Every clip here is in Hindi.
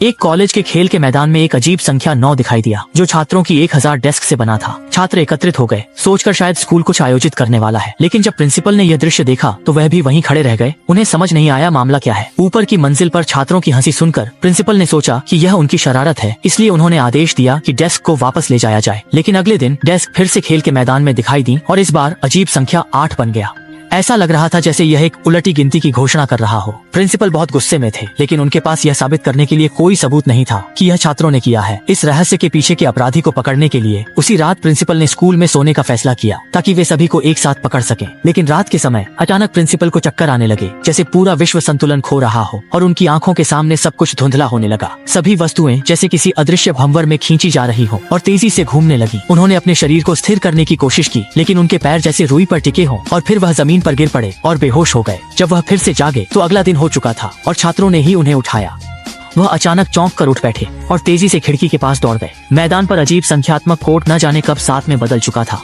एक कॉलेज के खेल के मैदान में एक अजीब संख्या 9 दिखाई दिया, जो छात्रों की 1000 डेस्क से बना था। छात्र एकत्रित हो गए, सोचकर शायद स्कूल कुछ आयोजित करने वाला है। लेकिन जब प्रिंसिपल ने यह दृश्य देखा तो वह भी वहीं खड़े रह गए। उन्हें समझ नहीं आया मामला क्या है। ऊपर की मंजिल पर छात्रों की हंसी सुनकर प्रिंसिपल ने सोचा कि यह उनकी शरारत है, इसलिए उन्होंने आदेश दिया कि डेस्क को वापस ले जाया जाए। लेकिन अगले दिन डेस्क फिर से खेल के मैदान में दिखाई दी और इस बार अजीब संख्या 8 बन गया। ऐसा लग रहा था जैसे यह एक उलटी गिनती की घोषणा कर रहा हो। प्रिंसिपल बहुत गुस्से में थे, लेकिन उनके पास यह साबित करने के लिए कोई सबूत नहीं था कि यह छात्रों ने किया है। इस रहस्य के पीछे के अपराधी को पकड़ने के लिए उसी रात प्रिंसिपल ने स्कूल में सोने का फैसला किया, ताकि वे सभी को एक साथ पकड़ सकें। लेकिन रात के समय अचानक प्रिंसिपल को चक्कर आने लगे, जैसे पूरा विश्व संतुलन खो रहा हो और उनकी आंखों के सामने सब कुछ धुंधला होने लगा। सभी वस्तुएं जैसे किसी अदृश्य भंवर में खींची जा रही हो और तेजी से घूमने लगी। उन्होंने अपने शरीर को स्थिर करने की कोशिश की, लेकिन उनके पैर जैसे रुई पर टिके हों और फिर वह जमीन पर गिर पड़े और बेहोश हो गए। जब वह फिर से जागे तो अगला दिन हो चुका था और छात्रों ने ही उन्हें उठाया। वह अचानक चौंक कर उठ बैठे और तेजी से खिड़की के पास दौड़ गए। मैदान पर अजीब संख्यात्मक कोड न जाने कब 7 में बदल चुका था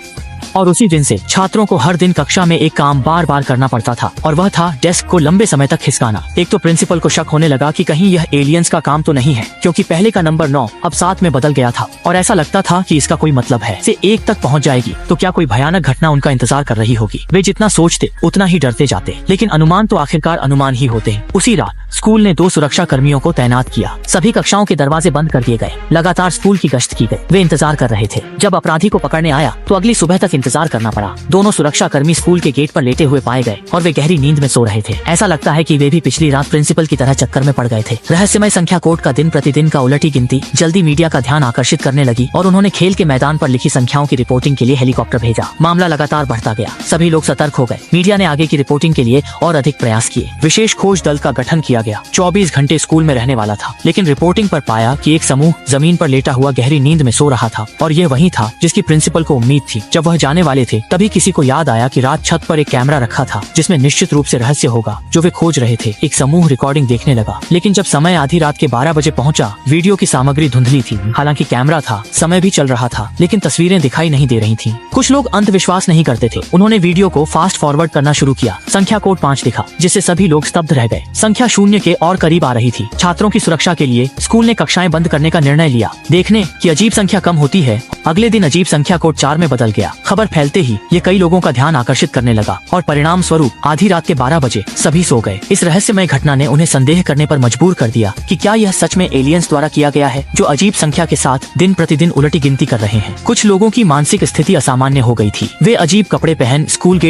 और उसी दिन से छात्रों को हर दिन कक्षा में एक काम बार बार करना पड़ता था, और वह था डेस्क को लंबे समय तक खिसकाना। एक तो प्रिंसिपल को शक होने लगा कि कहीं यह एलियंस का काम तो नहीं है, क्योंकि पहले का नंबर 9 अब 7 में बदल गया था और ऐसा लगता था कि इसका कोई मतलब है। से 1 तक पहुंच जाएगी तो क्या कोई भयानक घटना उनका इंतजार कर रही होगी। वे जितना सोचते उतना ही डरते जाते, लेकिन अनुमान तो आखिरकार अनुमान ही होते हैं। उसी रात स्कूल ने 2 सुरक्षा कर्मियों को तैनात किया। सभी कक्षाओं के दरवाजे बंद कर दिए गए। लगातार स्कूल की गश्त की गई। वे इंतजार कर रहे थे। जब अपराधी को पकड़ने आया तो अगली सुबह तक इंतजार करना पड़ा। दोनों सुरक्षा कर्मी स्कूल के गेट पर लेटे हुए पाए गए और वे गहरी नींद में सो रहे थे। ऐसा लगता है कि वे भी पिछली रात प्रिंसिपल की तरह चक्कर में पड़ गए थे। रहस्यमय संख्या कोड का दिन प्रतिदिन का उलटी गिनती जल्दी मीडिया का ध्यान आकर्षित करने लगी और उन्होंने खेल के मैदान पर लिखी संख्याओं की रिपोर्टिंग के लिए हेलीकॉप्टर भेजा। मामला लगातार बढ़ता गया। सभी लोग सतर्क हो गए। मीडिया ने आगे की रिपोर्टिंग के लिए और अधिक प्रयास किए। विशेष खोज दल का गठन किया गया। 24 घंटे स्कूल में रहने वाला था, लेकिन रिपोर्टिंग पर पाया कि एक समूह जमीन पर लेटा हुआ गहरी नींद में सो रहा था और यह वही था जिसकी प्रिंसिपल को उम्मीद थी। जब वह जाने वाले थे तभी किसी को याद आया कि रात छत पर एक कैमरा रखा था, जिसमें निश्चित रूप से रहस्य होगा जो वे खोज रहे थे। एक समूह रिकॉर्डिंग देखने लगा, लेकिन जब समय आधी रात के 12 बजे पहुंचा, वीडियो की सामग्री धुंधली थी। हालांकि कैमरा था, समय भी चल रहा था, लेकिन तस्वीरें दिखाई नहीं दे रही थीं। कुछ लोग अंधविश्वास नहीं करते थे। उन्होंने वीडियो को फास्ट फॉरवर्ड करना शुरू किया। संख्या कोड 5 दिखा, जिससे सभी लोग स्तब्ध रह गए। संख्या 0 के और करीब आ रही थी। छात्रों की सुरक्षा के लिए स्कूल ने कक्षाएं बंद करने का निर्णय लिया। देखने कि अजीब संख्या कम होती है, अगले दिन अजीब संख्या कोड 4 में बदल गया। खबर फैलते ही ये कई लोगों का ध्यान आकर्षित करने लगा और परिणाम स्वरूप आधी रात के 12 बजे सभी सो गए। इस रहस्यमय घटना ने उन्हें संदेह करने पर मजबूर कर दिया कि क्या यह सच में एलियंस द्वारा किया गया है, जो अजीब संख्या के साथ दिन प्रतिदिन उलटी गिनती कर रहे हैं। कुछ लोगों की मानसिक स्थिति असामान्य हो गई थी। वे अजीब कपड़े पहन स्कूल गेट